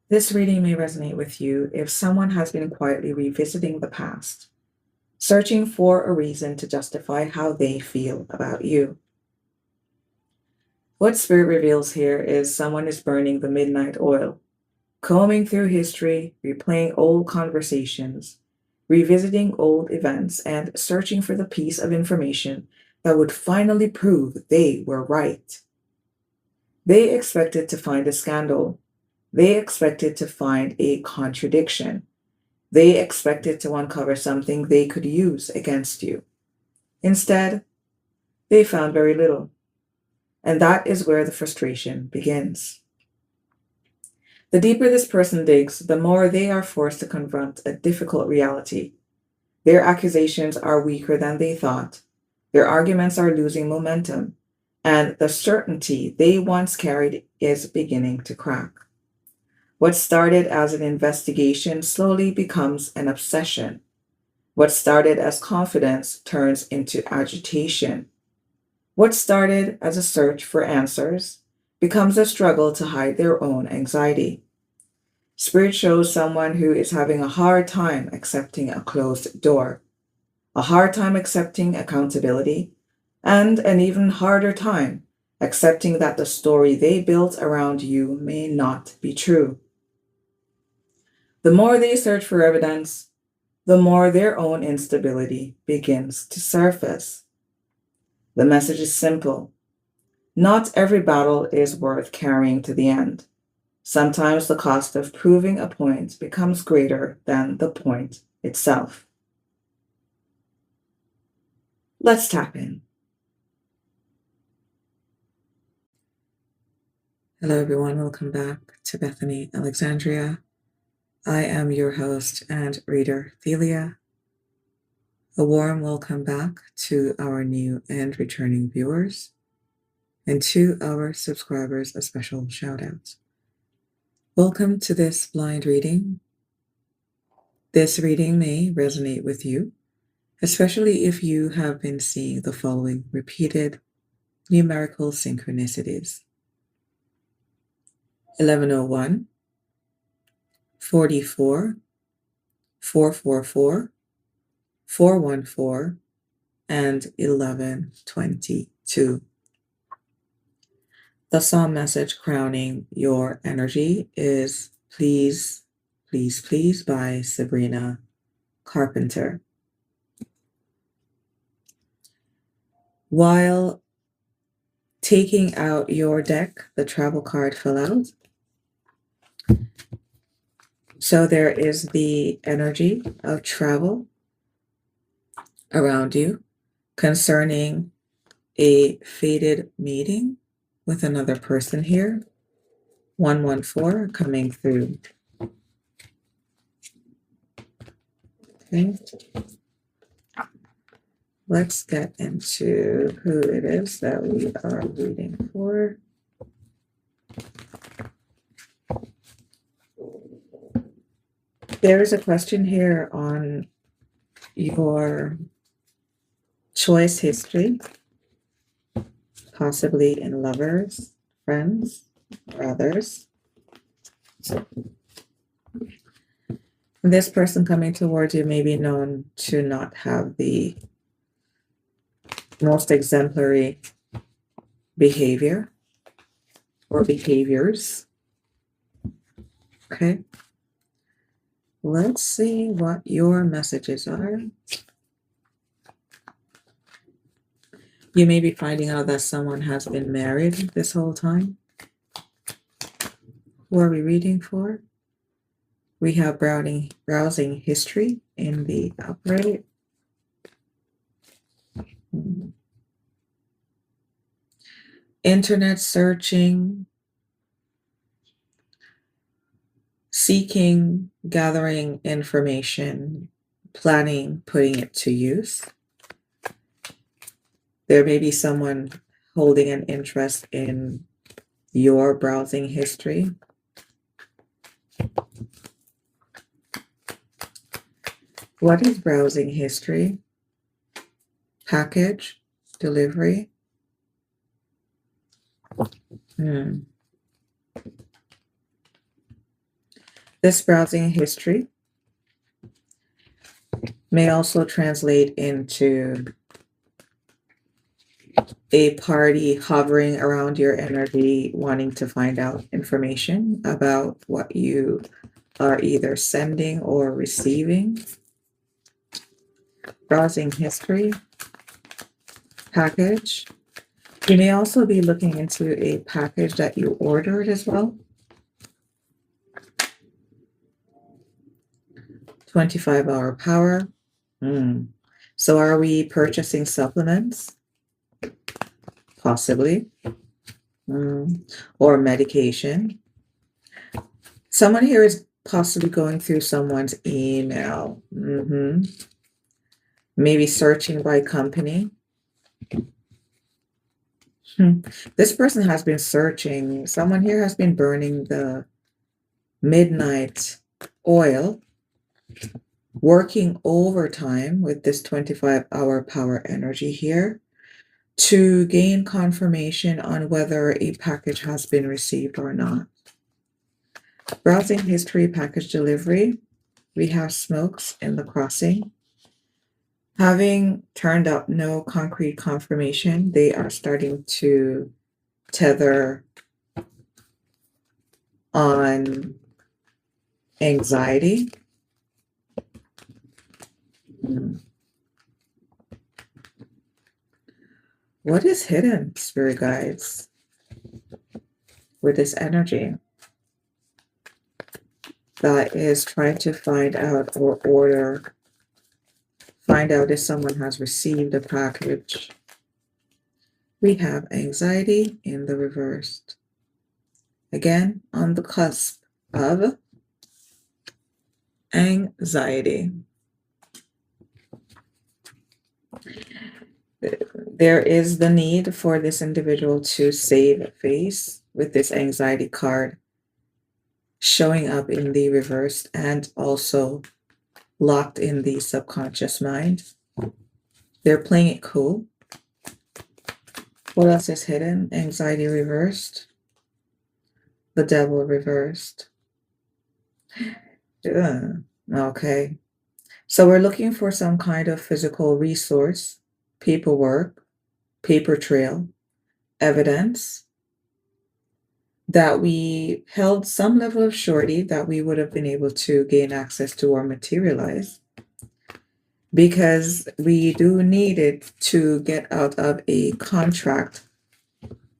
This reading may resonate with you if someone has been quietly revisiting the past, searching for a reason to justify how they feel about you. What Spirit reveals here is someone is burning the midnight oil, combing through history, replaying old conversations, revisiting old events, and searching for the piece of information that would finally prove they were right. They expected to find a scandal. They expected to find a contradiction. They expected to uncover something they could use against you. Instead, they found very little. And that is where the frustration begins. The deeper this person digs, the more they are forced to confront a difficult reality. Their accusations are weaker than they thought. Their arguments are losing momentum. And the certainty they once carried is beginning to crack. What started as an investigation slowly becomes an obsession. What started as confidence turns into agitation. What started as a search for answers becomes a struggle to hide their own anxiety. Spirit shows someone who is having a hard time accepting a closed door, a hard time accepting accountability, and an even harder time accepting that the story they built around you may not be true. The more they search for evidence, the more their own instability begins to surface. The message is simple. Not every battle is worth carrying to the end. Sometimes the cost of proving a point becomes greater than the point itself. Let's tap in. Hello, everyone. Welcome back to Bethany Alexandria. I am your host and reader, Thelia. A warm welcome back to our new and returning viewers, and to our subscribers, a special shout out. Welcome to this blind reading. This reading may resonate with you, especially if you have been seeing the following repeated numerical synchronicities: 1101, 44, 444, 414, and 1122. The psalm message crowning your energy is Please, Please, Please by Sabrina Carpenter. While taking out your deck, the travel card fell out. So there is the energy of travel around you concerning a fated meeting with another person here. 114 coming through. Okay. Let's get into who it is that we are reading for. There is a question here on your choice history, possibly in lovers, friends, or others. This person coming towards you may be known to not have the most exemplary behavior or behaviors. Okay. Let's see what your messages are. You may be finding out that someone has been married this whole time. Who are we reading for? We have browsing history in the upright. Internet searching, seeking, gathering information, planning, putting it to use. There may be someone holding an interest in your browsing history. What is browsing history? Package, delivery. This browsing history may also translate into a party hovering around your energy, wanting to find out information about what you are either sending or receiving. Browsing history, package. You may also be looking into a package that you ordered as well. 25-hour power. So are we purchasing supplements? Possibly. Or medication. Someone here is possibly going through someone's email. Maybe searching by company. This person has been searching. Someone here has been burning the midnight oil, working overtime with this 25-hour power energy here to gain confirmation on whether a package has been received or not. Browsing history, package delivery. We have smokes in the crossing. Having turned up no concrete confirmation, they are starting to tether on anxiety. What is hidden, spirit guides, with this energy that is trying to find out or find out if someone has received a package? We have anxiety in the reversed. Again, on the cusp of anxiety. There is the need for this individual to save face with this anxiety card showing up in the reversed and also locked in the subconscious mind. They're playing it cool. What else is hidden? Anxiety reversed. The devil reversed. Okay. So we're looking for some kind of physical resource, paperwork, paper trail, evidence that we held some level of surety that we would have been able to gain access to or materialize, because we do need it to get out of a contract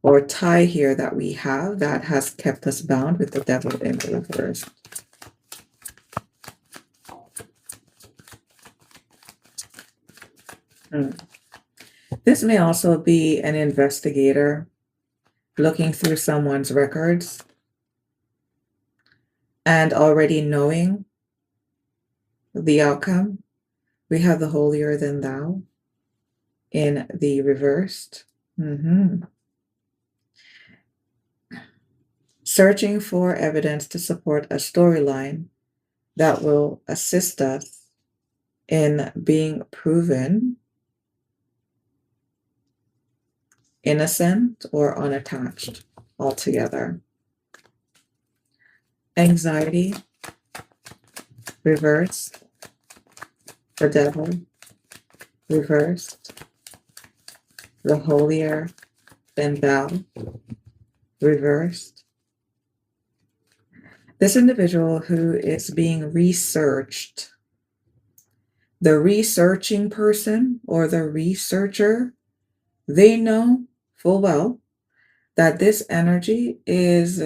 or tie here that we have that has kept us bound with the devil in the reverse. This may also be an investigator looking through someone's records and already knowing the outcome. We have the holier than thou in the reversed. Searching for evidence to support a storyline that will assist us in being proven innocent or unattached altogether. Anxiety, reversed. The devil, reversed. The holier than thou, reversed. This individual who is being researched, the researching person or the researcher, they know full well that this energy is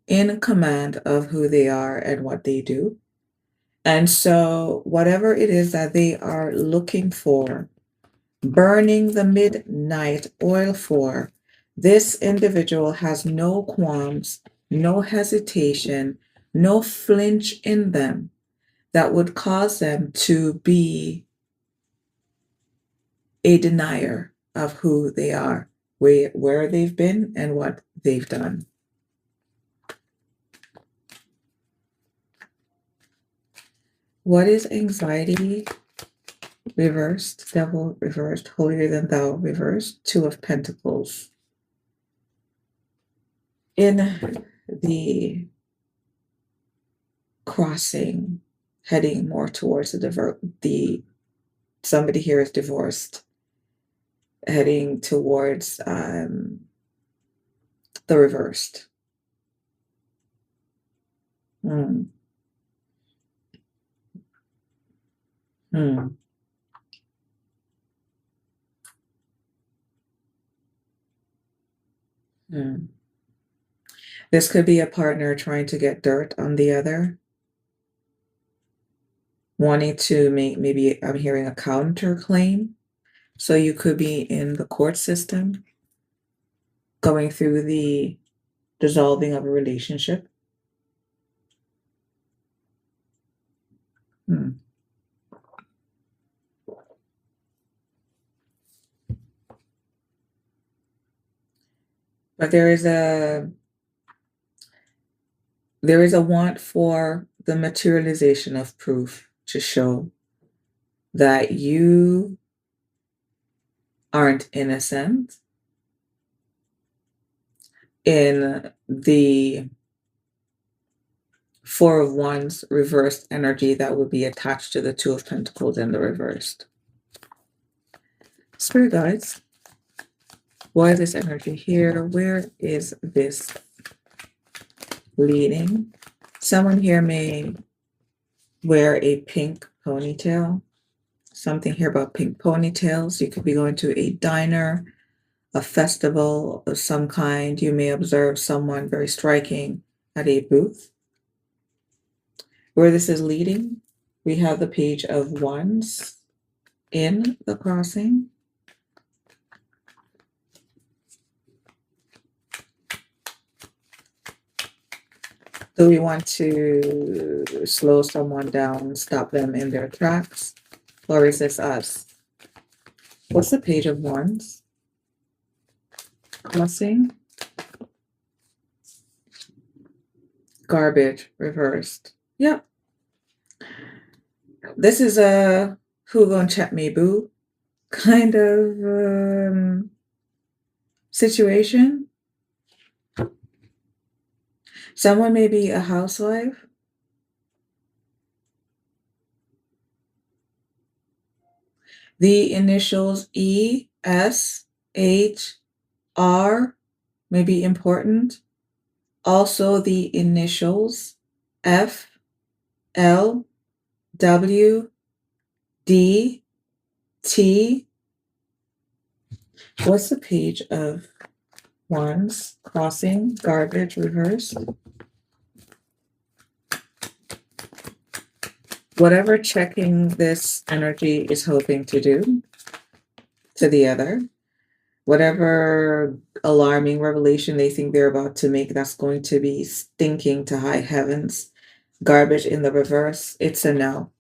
in command of who they are and what they do. And so whatever it is that they are looking for, burning the midnight oil for, this individual has no qualms, no hesitation, no flinch in them that would cause them to be a denier of who they are, where they've been, and what they've done. What is anxiety reversed? Devil reversed, holier than thou reversed, Two of Pentacles. In the crossing, heading more towards the somebody here is divorced, heading towards the reversed. Hmm. Hmm. Hmm. This could be a partner trying to get dirt on the other, wanting to make, maybe I'm hearing a counterclaim. So you could be in the court system, going through the dissolving of a relationship. Hmm. But there is a want for the materialization of proof to show that you aren't innocent in the Four of Wands reversed energy that would be attached to the Two of Pentacles in the reversed. Spirit guides, why is this energy here? Where is this leading? Someone here may wear a pink ponytail. Something here about pink ponytails. You could be going to a diner, a festival of some kind. You may observe someone very striking at a booth. Where this is leading, we have the Page of Wands in the crossing. Do we want to slow someone down, stop them in their tracks? Or is this us? What's the Page of Wands? Crossing. Garbage reversed. Yep. This is a who gonna check me, boo kind of situation. Someone may be a housewife. The initials E, S, H, R may be important. Also the initials F, L, W, D, T. What's the Page of Wands? Crossing, garbage, reversed. Whatever checking this energy is hoping to do to the other, whatever alarming revelation they think they're about to make, that's going to be stinking to high heavens. Garbage in the reverse, it's a no.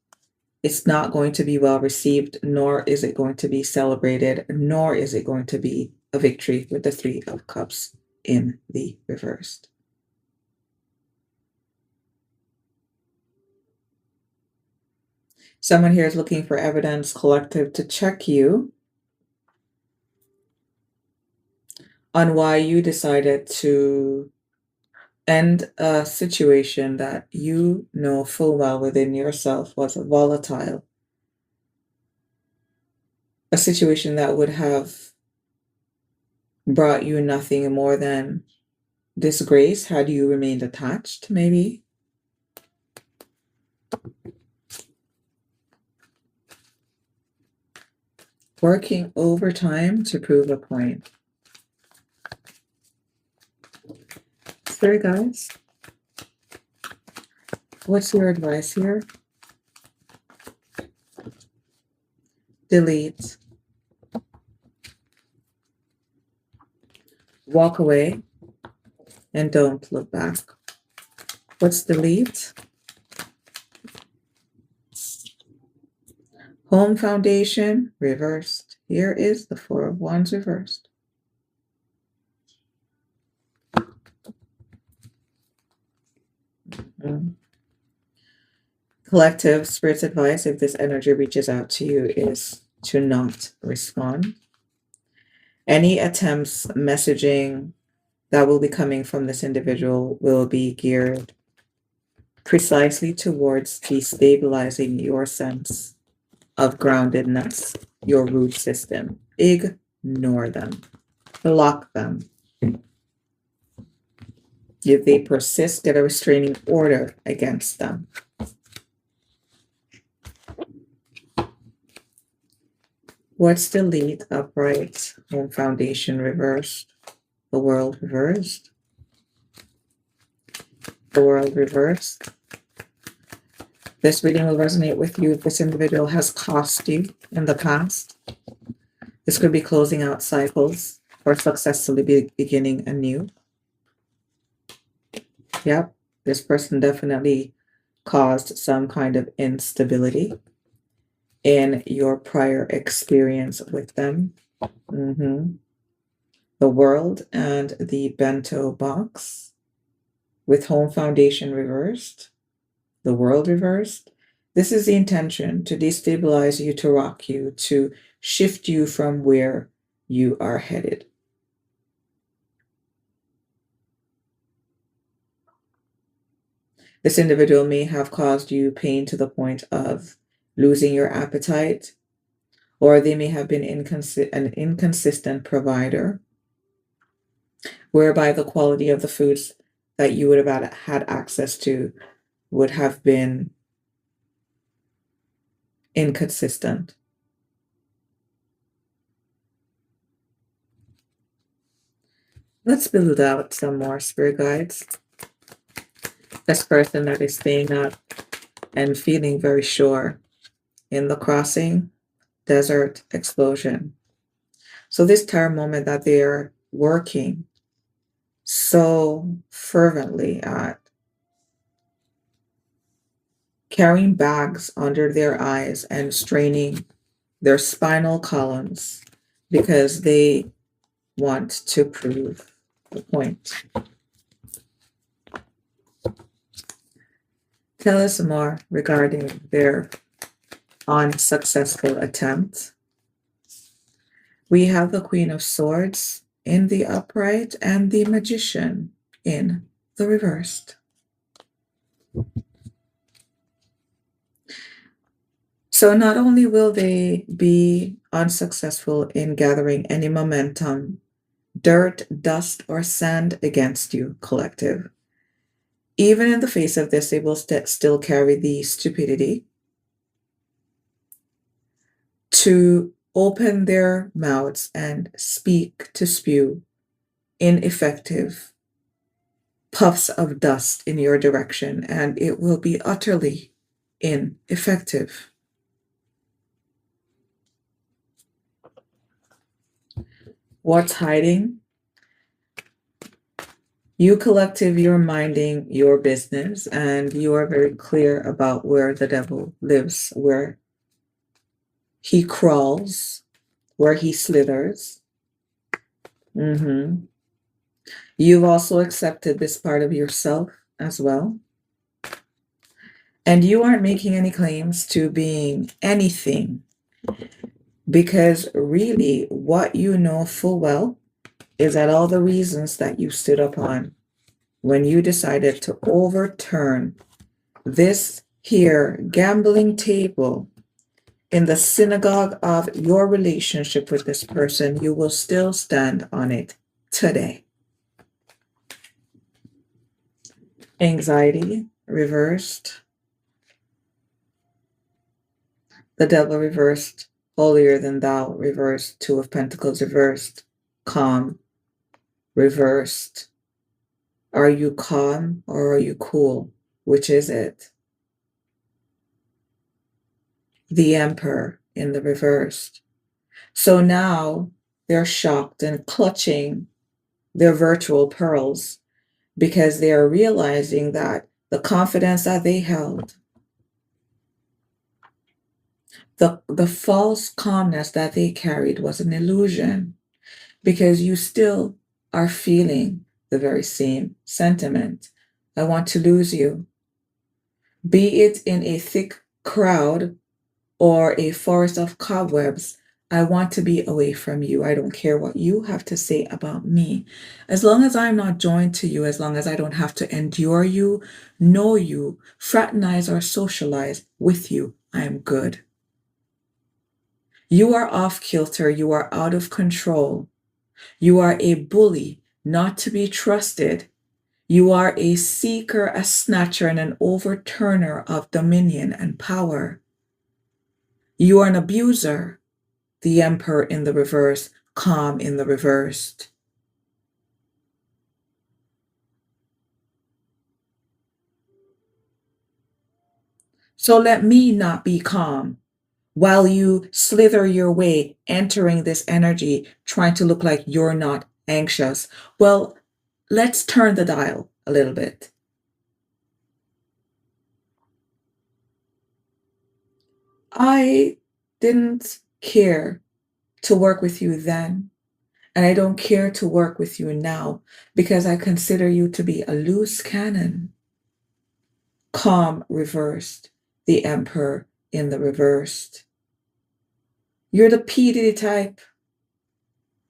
It's not going to be well received, nor is it going to be celebrated, nor is it going to be a victory with the Three of Cups in the reversed. Someone here is looking for evidence collective to check you on why you decided to end a situation that you know full well within yourself was volatile. A situation that would have brought you nothing more than disgrace had you remained attached, maybe. Working overtime to prove a point. Spirit guys, what's your advice here? Delete. Walk away and don't look back. What's delete? Home foundation reversed. Here is the Four of Wands reversed. Collective spirit's advice, if this energy reaches out to you, is to not respond. Any attempts, messaging that will be coming from this individual will be geared precisely towards destabilizing your sense of groundedness, your root system. Ignore them, block them. If they persist, get a restraining order against them. What's the lead upright, home foundation reversed, the world reversed? The world reversed. This reading will resonate with you if this individual has cost you in the past. This could be closing out cycles or successfully beginning anew. Yep, this person definitely caused some kind of instability in your prior experience with them. The world and the bento box with home foundation reversed, the world reversed. This is the intention, to destabilize you, to rock you, to shift you from where you are headed. This individual may have caused you pain to the point of losing your appetite, or they may have been an inconsistent provider, whereby the quality of the foods that you would have had access to would have been inconsistent. Let's build out some more spirit guides. This person that is staying up and feeling very sure in the crossing, desert, explosion. So this term moment that they are working so fervently at, carrying bags under their eyes and straining their spinal columns because they want to prove the point. Tell us more regarding their unsuccessful attempt. We have the Queen of Swords in the upright and the Magician in the reversed. So not only will they be unsuccessful in gathering any momentum, dirt, dust, or sand against you, collective, even in the face of this, they will still carry the stupidity to open their mouths and speak, to spew ineffective puffs of dust in your direction, and it will be utterly ineffective. What's hiding? You collective, you're minding your business, and you are very clear about where the devil lives, where he crawls, where he slithers. You've also accepted this part of yourself as well. And you aren't making any claims to being anything, because really what you know full well is that all the reasons that you stood upon when you decided to overturn this here gambling table in the synagogue of your relationship with this person, you will still stand on it today. Anxiety reversed. The devil reversed. Holier than thou reversed. Two of Pentacles reversed. Calm reversed. Are you calm or are you cool? Which is it? The Emperor in the reversed. So now they're shocked and clutching their virtual pearls because they are realizing that the confidence that they held, the false calmness that they carried was an illusion, because you still are feeling the very same sentiment. I want to lose you. Be it in a thick crowd or a forest of cobwebs, I want to be away from you. I don't care what you have to say about me. As long as I'm not joined to you, as long as I don't have to endure you, know you, fraternize or socialize with you, I am good. You are off kilter. You are out of control. You are a bully, not to be trusted. You are a seeker, a snatcher, and an overturner of dominion and power. You are an abuser, the emperor in the reverse, calm in the reversed. So let me not be calm while you slither your way, entering this energy, trying to look like you're not anxious. Well, let's turn the dial a little bit. I didn't care to work with you then, and I don't care to work with you now because I consider you to be a loose cannon. Calm reversed, the emperor in the reversed. You're the P. Diddy type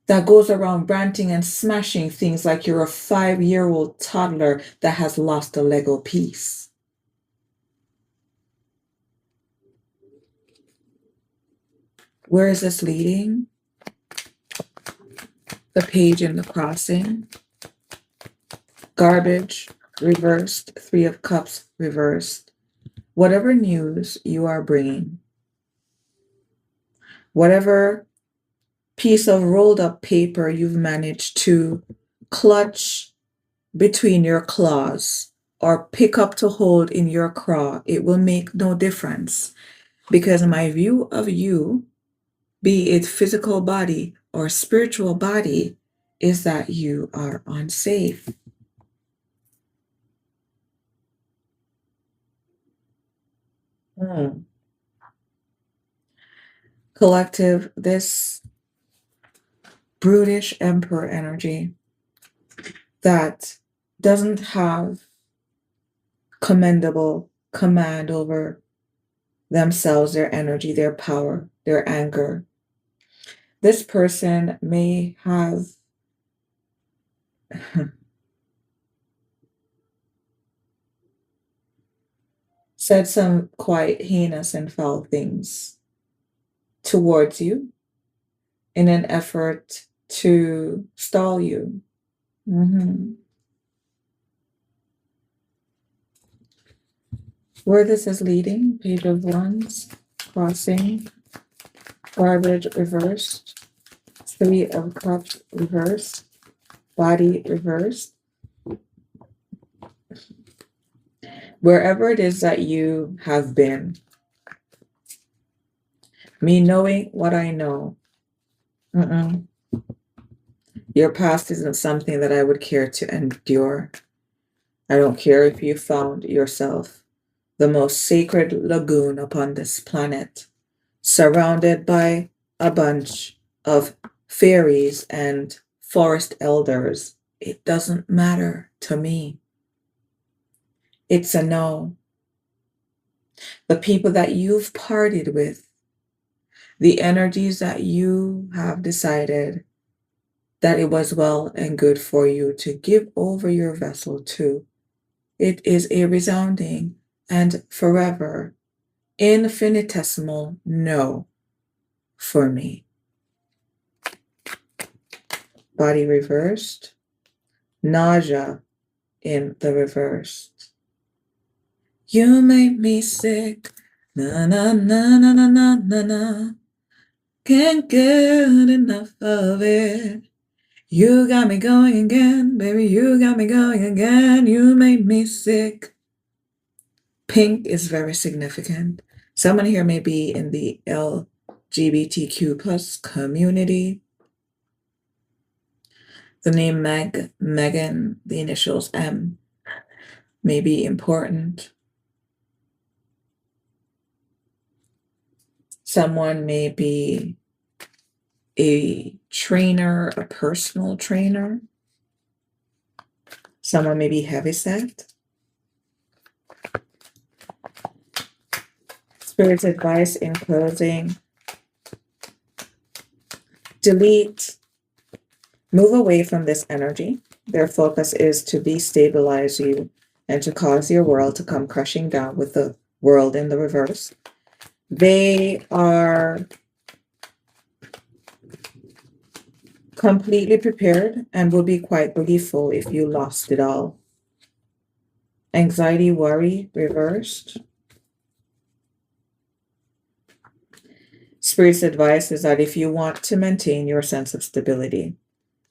that goes around ranting and smashing things like you're a 5-year-old toddler that has lost a Lego piece. Where is this leading? The page in the crossing. Garbage reversed, 3 of Cups reversed. Whatever news you are bringing, whatever piece of rolled up paper you've managed to clutch between your claws or pick up to hold in your craw, it will make no difference because my view of you, be it physical body or spiritual body, is that you are unsafe. Collective, this brutish emperor energy that doesn't have commendable command over themselves, their energy, their power, their anger. This person may have said some quite heinous and foul things towards you in an effort to stall you. Where this is leading, Page of Wands, crossing, garbage reversed, 3 of Cups reversed, body reversed. Wherever it is that you have been, me knowing what I know, your past isn't something that I would care to endure. I don't care if you found yourself the most sacred lagoon upon this planet, surrounded by a bunch of fairies and forest elders. It doesn't matter to me. It's a no. The people that you've partied with, the energies that you have decided that it was well and good for you to give over your vessel to, it is a resounding and forever infinitesimal no for me. Body reversed, nausea in the reversed. You make me sick, na na na na na na na na. Can't get enough of it. You got me going again, baby, you got me going again. You made me sick. Pink is very significant. Someone here may be in the LGBTQ plus community. The name Megan, the initials M, may be important. Someone may be a trainer, a personal trainer. Someone may be heavyset. Spirit's advice in closing. delete, move away from this energy. Their focus is to destabilize you and to cause your world to come crashing down with the world in the reverse. They are completely prepared and will be quite relieveful if you lost it all. Anxiety, worry, reversed. Spirit's advice is that if you want to maintain your sense of stability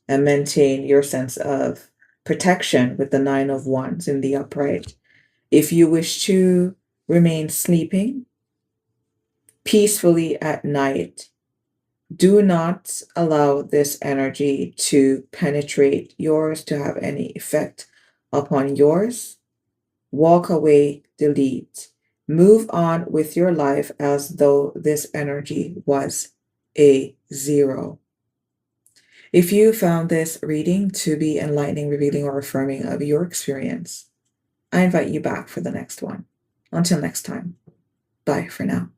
and maintain your sense of protection with the 9 of Wands in the upright, if you wish to remain sleeping peacefully at night, do not allow this energy to penetrate yours, to have any effect upon yours. Walk away, delete. Move on with your life as though this energy was a 0. If you found this reading to be enlightening, revealing, or affirming of your experience, I invite you back for the next one. Until next time, bye for now.